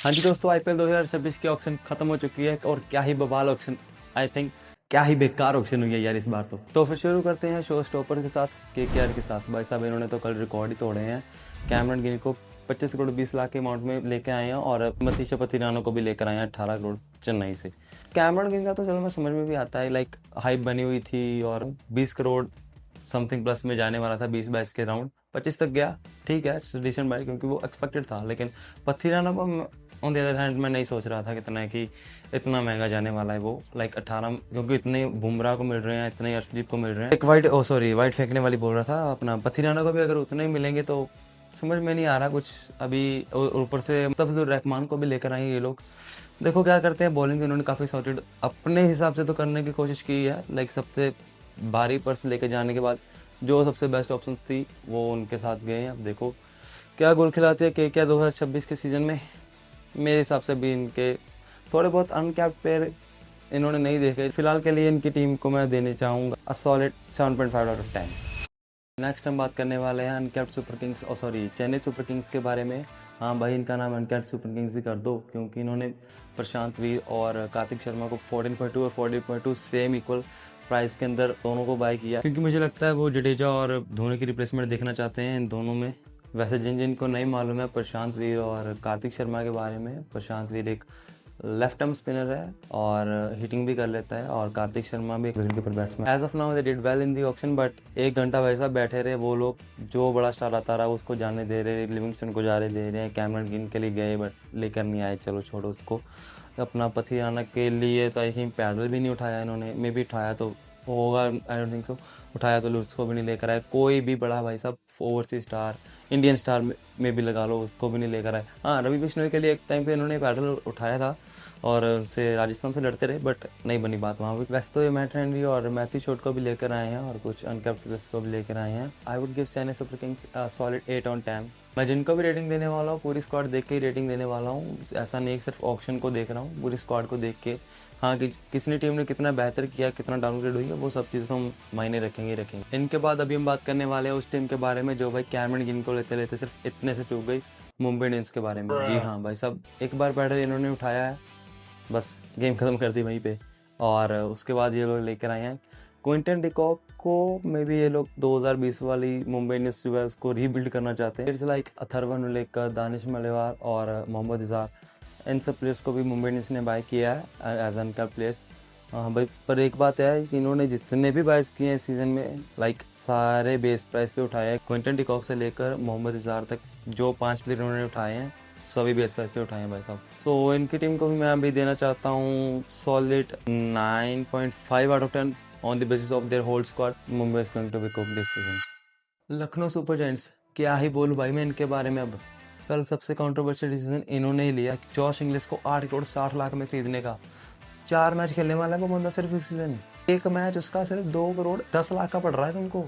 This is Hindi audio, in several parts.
हाँ जी दोस्तों, आईपीएल 2026 की ऑक्शन खत्म हो चुकी है और क्या ही बवाल ऑक्शन, आई थिंक क्या ही बेकार ऑक्शन हुई है यार इस बार। तो फिर शुरू करते हैं शो स्टॉपर के साथ, केकेआर के साथ। भाई साहब इन्होंने तो कल रिकॉर्ड ही तोड़े हैं। कैमरन गिल को 25 करोड़ 20 लाख के अमाउंट में लेके आए हैं और मतीशा पथिराना को भी लेकर आए हैं 18 करोड़ चेन्नई से। कैमरन गिल का तो चलो मैं समझ में भी आता है, लाइक हाइप बनी हुई थी और 20 करोड़ समथिंग प्लस में जाने वाला था, 20-22 के राउंड 25 तक गया। ठीक है, इट्स डिसेंट बाय, क्योंकि वो एक्सपेक्टेड था। लेकिन पथिराना को ऑन द अदर हैंड मैं नहीं सोच रहा था कितना है कि इतना महंगा जाने वाला है वो, लाइक 18, क्योंकि इतने बुमराह को मिल रहे हैं, इतने अर्शदीप को मिल रहे हैं। एक वाइट फेंकने वाली बोल रहा था अपना, पथिराना को भी अगर उतने ही मिलेंगे तो समझ में नहीं आ रहा कुछ अभी। ऊपर से मुस्तफिजुर रहमान को भी लेकर आए ये लोग। देखो क्या करते हैं। बॉलिंग इन्होंने काफ़ी सॉर्टेड अपने हिसाब से तो करने की कोशिश की है, लाइक सबसे भारी पर्स लेके जाने के बाद जो सबसे बेस्ट ऑप्शन थी वो उनके साथ गए हैं। अब देखो क्या गोल खिलाते हैं क्या 2026 के सीज़न में। मेरे हिसाब से भी इनके थोड़े बहुत अनकैप्ड प्लेयर इन्होंने नहीं देखे। फिलहाल के लिए इनकी टीम को मैं देने चाहूँगा a solid 7.5 out of 10। Next हम बात करने वाले हैं uncapped super Kings, Chennai super Kings के बारे में। हाँ भाई, इनका नाम अनकैप्ड सुपर किंग्स ही कर दो, क्योंकि इन्होंने प्रशांत वीर और कार्तिक शर्मा को 14.2 और 14.2 सेम इक्वल प्राइस के अंदर दोनों को बाय किया, क्योंकि मुझे लगता है वो जडेजा और धोनी की रिप्लेसमेंट देखना चाहते हैं इन दोनों में। वैसे जिन जिनको नहीं मालूम है प्रशांत वीर और कार्तिक शर्मा के बारे में, प्रशांत वीर एक लेफ्ट आर्म स्पिनर है और हिटिंग भी कर लेता है, और कार्तिक शर्मा भी एक wicket keeper batsman. As of now they did well in the auction, but एक घंटा वैसा बैठे रहे वो लोग। जो बड़ा स्टार आता रहा उसको जाने दे रहे, लिविंगस्टन को जाने दे रहे हैं। कैमरन गिल के लिए गए बट लेकर नहीं आए, चलो छोड़ो उसको। अपना पथिराना के लिए तो आई थिंक पैडल भी नहीं उठाया इन्होंने, मे भी उठाया तो होगा, आई डोंट थिंक सो। उठाया तो उसको भी नहीं लेकर आए। कोई भी बड़ा भाई साहब ओवरसीज स्टार, इंडियन स्टार में भी लगा लो, उसको भी नहीं लेकर आए। हाँ, रवि बिश्नोई के लिए एक टाइम पे इन्होंने पैडल उठाया था और उनसे राजस्थान से लड़ते रहे, बट नहीं बनी बात वहाँ भी। वैसे तो ये मैट हेनरी और मैथ्यू शॉट को भी लेकर आए हैं और कुछ अनकैप्ड प्लेयर्स को भी लेकर आए हैं। I would give Chennai super Kings solid 8 on 10। मैं जिनको भी रेटिंग देने वाला हूँ पूरी स्क्वाड देख के ही रेटिंग देने वाला हूँ। ऐसा नहीं कि सिर्फ ऑक्शन को देख रहा हूँ, पूरी स्क्वाड को देख के। हाँ, कि किसने टीम ने कितना बेहतर किया, कितना डाउनग्रेड हुई है, वो सब चीज़ तो हम मायने रखेंगे। इनके बाद अभी हम बात करने वाले हैं उस टीम के बारे में जो भाई कैमरन गिल को लेते लेते सिर्फ इतने से चूक गई, मुंबई इंडियंस के बारे में। जी हाँ भाई साहब, एक बार पैडल इन्होंने उठाया है, बस गेम ख़त्म कर दी वहीं पे। और उसके बाद ये लोग लेकर आए हैं क्विंटन डिकॉक को। मे बी ये लोग 2020 वाली मुंबई इंडियंस जो है उसको रीबिल्ड करना चाहते हैं। इट्स लाइक अथर्वन उलेकर, दानिश मलेवार और मोहम्मद इज़हार, इन सब प्लेयर्स को भी मुंबई इंडियंस ने बाय किया है एज अनका प्लेयर्स। हाँ भाई, पर एक बात है कि इन्होंने जितने भी बाइस किए हैं सीज़न में, लाइक सारे बेस प्राइस पे उठाए हैं। क्विंटन डिकॉक से लेकर मोहम्मद इज़हार तक जो 5 प्लेयर इन्होंने उठाए हैं सभी बेस प्राइस पे उठाए हैं भाई साहब। सो इनकी टीम को भी मैं अभी देना चाहता हूँ solid 9.5 out of 10 on the basis of their whole squad. Mumbai is going to be cook this season. Lucknow Super Giants, क्या ही बोलूँ भाई मैं इनके बारे में अब। कल सबसे कंट्रोवर्शियल डिसीजन इन्होंने ही लिया, जॉश इंग्लिश को 8 करोड़ 60 लाख में खरीदने का। 4 मैच खेलने वाला है वो बंदा सिर्फ इस सीजन। एक मैच उसका सिर्फ 2 करोड़ 10 लाख का पड़ रहा है तुमको।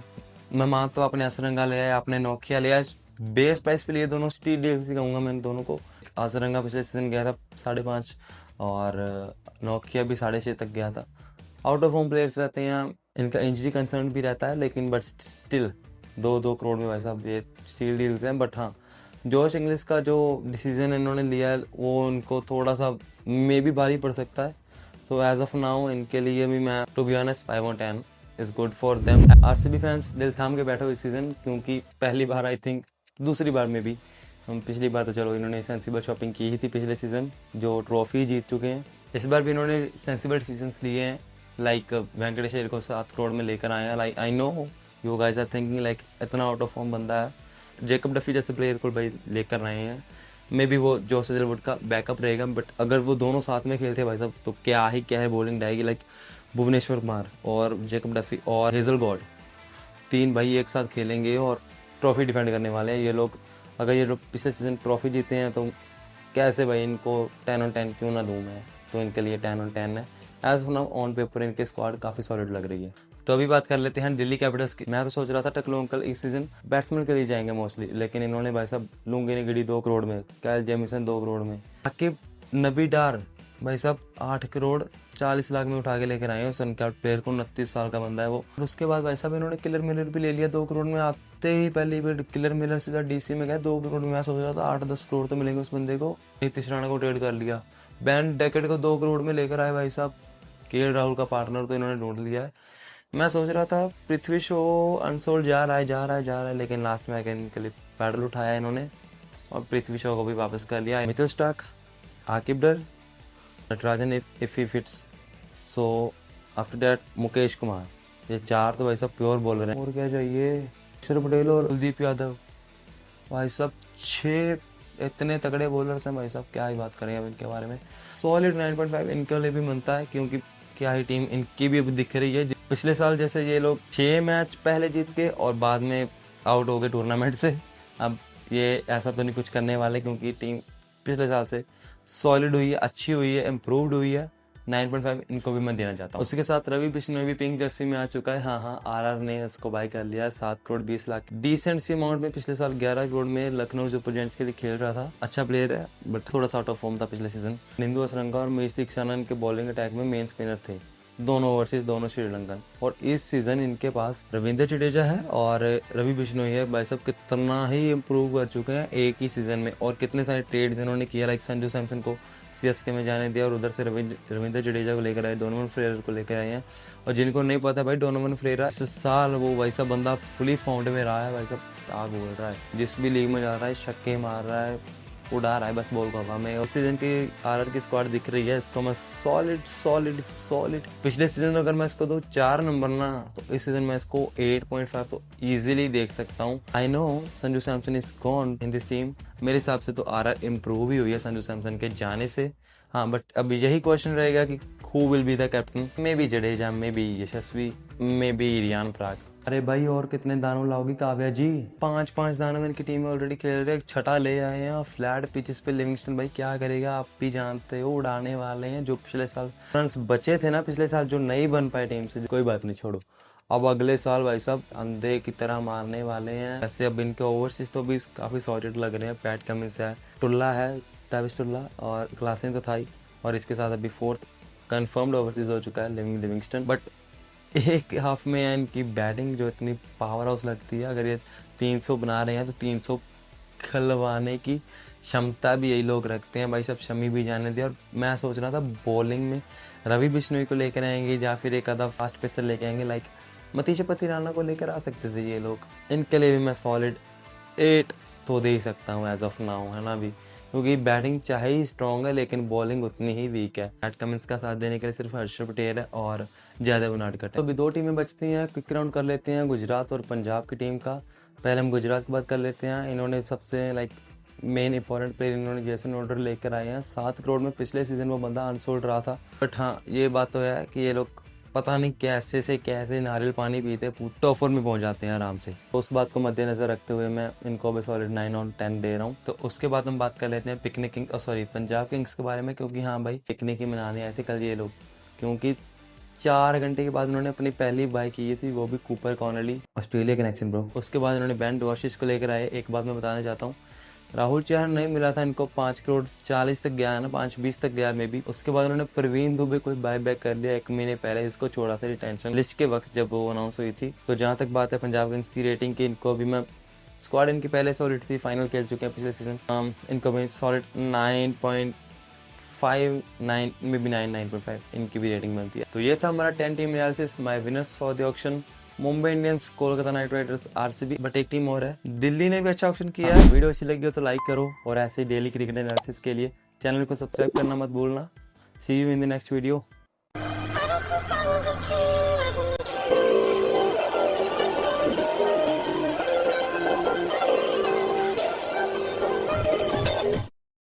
मैं मानता हूँ आपने असरंगा ले आया, आपने नोकिया ले आया, बेस प्राइस पे लिए दोनों। स्टील डील से कहूँगा मैं दोनों को। असरंगा पिछले सीजन गया था 5.5 और नोकिया भी 6.5 तक गया था। आउट ऑफ होम प्लेयर्स रहते हैं, इनका इंजरी कंसर्न भी रहता है, लेकिन बट स्टिल 2-2 करोड़ में भाई साहब ये स्टील डील्स हैं। बट हाँ, जॉश इंग्लिश का जो डिसीजन इन्होंने लिया है वो उनको थोड़ा सा मे भी भारी पड़ सकता है। सो एज ऑफ नाउ इनके लिए भी मैं to be honest 5 on 10 is good for them. RCB fans दिल थाम के बैठो इस सीज़न, क्योंकि पहली बार आई थिंक, दूसरी बार में भी, हम पिछली बार तो चलो इन्होंने सेंसिबल शॉपिंग की ही थी पिछले सीज़न, जो ट्रॉफी जीत चुके हैं। इस बार भी इन्होंने सेंसिबल डिसीजंस लिए हैं, लाइक वेंकटेश अय्यर को 7 करोड़ में लेकर आए हैं। Like I know you guys are thinking like इतना आउट ऑफ फॉर्म बंदा है, जेकब डफी जैसे प्लेयर को भाई लेकर आए हैं। मे बी वो जोस हेजलवुड का बैकअप रहेगा, बट अगर वो दोनों साथ में खेलते भाई साहब तो क्या है बॉलिंग रहेगी। लाइक भुवनेश्वर कुमार और जेकब डफी और हेजल गॉड, 3 भाई एक साथ खेलेंगे और ट्रॉफी डिफेंड करने वाले हैं ये लोग। अगर ये लोग पिछले सीजन ट्रॉफी जीते हैं तो कैसे भाई इनको 10 on 10 क्यों ना दूँ मैं, तो इनके लिए 10 on 10 है। As of now on paper इनके स्क्वाड काफ़ी सॉलिड लग रही है। तो अभी बात कर लेते हैं दिल्ली कैपिटल्स की। मैं तो सोच रहा था टकलू अंकल इस सीजन बैट्समैन के लिए जाएंगे मोस्टली, लेकिन इन्होंने भाई साहब लूंगी ने गिड़ी 2 करोड़ में, कैल जेमिसन 2 करोड़ में, अकीब नबी डार भाई साहब 8 करोड़ 40 लाख में उठा के लेकर आए हैं उस अनकैप्ड प्लेयर को। 29 साल का बंदा है वो। और उसके बाद भाई साहब इन्होंने किलर मिलर भी ले लिया 2 करोड़ में। आते ही पहली बार किलर मिलर सीधा डीसी में गया 2 करोड़ में। मैं सोच रहा था 8-10 करोड़ तो मिलेंगे उस बंदे को। नीतीश राणा को ट्रेड कर लिया। बैन डेकेड को 2 करोड़ में लेकर आए भाई साहब। केएल राहुल का पार्टनर तो इन्होंने ढूंढ लिया है। मैं सोच रहा था पृथ्वी शो अनसोल्ड जा रहा है, लेकिन लास्ट में आके इनके लिए पैडल उठाया इन्होंने और पृथ्वी शो को भी वापस कर लिया। मिचेल स्टार्क, आकिब डर, Natarajan if he fits, so after that Mukesh Kumar. ये 4 तो भाई साहब प्योर बॉलर हैं। और क्या चाहिए? अक्षर पटेल और कुलदीप यादव भाई साहब 6 इतने तगड़े बॉलर्स हैं भाई साहब, क्या ही बात करें अब इनके बारे में। सॉलिड 9.5 इनके लिए भी बनता है, क्योंकि क्या ही टीम इनकी भी अब दिख रही है। पिछले साल जैसे ये लोग 6 मैच पहले जीत के और बाद में आउट हो गए टूर्नामेंट से, अब ये ऐसा तो नहीं कुछ करने वाले, क्योंकि टीम पिछले साल से सॉलिड हुई है, अच्छी हुई है, इम्प्रूव्ड हुई है। 9.5 इनको भी मैं देना चाहता हूँ। उसके साथ रवि बिश्नोई भी पिंक जर्सी में आ चुका है। हाँ, आरआर ने इसको बाय कर लिया 7 करोड़ 20 लाख डिसेंट सी अमाउंट में। पिछले साल 11 करोड़ में लखनऊ सुपर जायंट्स के लिए खेल रहा था। अच्छा प्लेयर है, बट थोड़ा सा आउट ऑफ फॉर्म था पिछले सीजन। निंदु असरंगा और महेश दीक्षानंद के बॉलिंग अटैक में मेन स्पिनर थे, दोनों ओवरसीज, दोनों श्रीलंकन। और इस सीजन इनके पास रविंद्र जडेजा है और रवि बिश्नोई है। भाई साहब कितना ही इम्प्रूव कर चुके हैं एक ही सीजन में, और कितने सारे ट्रेड्स इन्होंने किया। लाइक संजू सैमसन को सीएसके में जाने दिया और उधर से रविंद्र जडेजा को लेकर आए, डोनोवन फ्लेयर को लेकर आए हैं। और जिनको नहीं पता भाई, डोनोवन फ्लेयर इस साल वो भाई साहब बंदा फुली फॉर्म्ड में रहा है भाई साहब। आग बोल रहा है, जिस भी लीग में जा रहा है छक्के मार रहा है, उड़ा रहा है बस बॉल को हवा में। और सीजन की आरआर की स्क्वाड दिख रही है, इसको मैं सॉलिड पिछले सीजन अगर मैं इसको दूं 4 नंबर ना, तो इस सीजन मैं इसको 8.5 तो इजीली देख सकता हूँ। I know Sanju Samson is gone in this team. मेरे हिसाब से तो आरआर इम्प्रूव ही हुई है संजू सैमसन के जाने से। हाँ, बट अब यही क्वेश्चन रहेगा कि who will be the captain. May be Jadeja, may be Yashasvi, may be Riyan Parag. अरे भाई और कितने दानों लाओगी काव्या जी? 5 दानों इनकी टीम में ऑलरेडी खेल रहे हैं। 6 ले आए हैं फ्लैट पिचेस पे। लिविंगस्टन भाई क्या करेगा, आप भी जानते हो, उड़ाने वाले हैं। जो पिछले साल रन्स बचे थे ना पिछले साल, जो नहीं बन पाए टीम से, कोई बात नहीं, छोड़ो। अब अगले साल भाई साहब अंधे की तरह मारने वाले हैं। ऐसे अब इनके ओवरसीज तो भी काफ़ी सॉलिड लग रहे हैं। पैट कमिंस है, टुल्ला है, ट्रेविस टुल्ला, और क्लासन तो था ही। और इसके साथ अभी 4th कन्फर्म्ड ओवरसीज हो चुका है लिविंगस्टन। बट एक हाफ में इनकी बैटिंग जो इतनी पावर हाउस लगती है, अगर ये 300 बना रहे हैं तो 300 खलवाने की क्षमता भी यही लोग रखते हैं भाई साहब। शमी भी जाने दिया। और मैं सोच रहा था बॉलिंग में रवि बिश्नोई को लेकर आएंगे या फिर एक आधा फास्ट पेसर लेके आएंगे, लाइक मतीश पतिराना को लेकर आ सकते थे ये लोग। इनके लिए भी मैं सॉलिड 8 तो दे ही सकता हूँ एज ऑफ नाउ, है ना भी, क्योंकि बैटिंग चाहे ही स्ट्रॉन्ग है लेकिन बॉलिंग उतनी ही वीक है। पैट कमिंस का साथ देने के लिए सिर्फ हर्षद पटेल है और जयदेव उनाडकट है। तो अभी 2 टीमें बचती हैं। क्विक राउंड कर लेते हैं गुजरात और पंजाब की टीम का। पहले हम गुजरात की बात कर लेते हैं। इन्होंने सबसे मेन इंपॉर्टेंट प्लेयर इन्होंने जेसन ऑर्डर लेकर आए हैं। 7 करोड़ में पिछले सीजन वो बंदा अनसोल्ड रहा था। बट हाँ, ये बात तो है कि ये लोग पता नहीं कैसे नारियल पानी पीते टॉप 4 में पहुंच जाते हैं आराम से। तो उस बात को मद्देनजर रखते हुए मैं इनको भी सॉलिड 9 और 10 दे रहा हूँ। तो उसके बाद हम बात कर लेते हैं पंजाब किंग्स के बारे में, क्योंकि हाँ भाई पिकनिक ही मनाने आए थे कल ये लोग, क्योंकि 4 घंटे के बाद उन्होंने अपनी पहली बाय की थी, वो भी कूपर कॉर्नली, ऑस्ट्रेलिया कनेक्शन ब्रो। उसके बाद उन्होंने बेन डॉर्सिच को लेकर आए। एक बात मैं बताना चाहता हूँ, राहुल चहर नहीं मिला था इनको। 5 करोड़ 40 तक गया है ना, 5-20 तक गया मे भी। उसके बाद उन्होंने प्रवीण दुबे को बाय बैक कर लिया 1 महीने पहले। इसको छोड़ा था रिटेंशन लिस्ट के वक्त जब वो अनाउंस हुई थी। तो जहाँ तक बात है पंजाब किंग्स की रेटिंग की, इनको अभी मैं स्क्वाड इनकी पहले सॉलिड थी, फाइनल खेल चुके हैं पिछले सीजन। इनको भी सॉलिड 9.59 में भी 9.5 इनकी भी रेटिंग बनती है। तो ये था हमारा 10 team analysis, my winners for the auction. Mumbai Indians, Kolkata night Riders, RCB, but एक टीम और है, दिल्ली ने भी अच्छा ऑप्शन किया है। वीडियो अच्छी लगी हो तो लाइक करो, और ऐसे डेली क्रिकेट एनालिसिस के लिए चैनल को सब्सक्राइब करना मत भूलना। See you in the next video.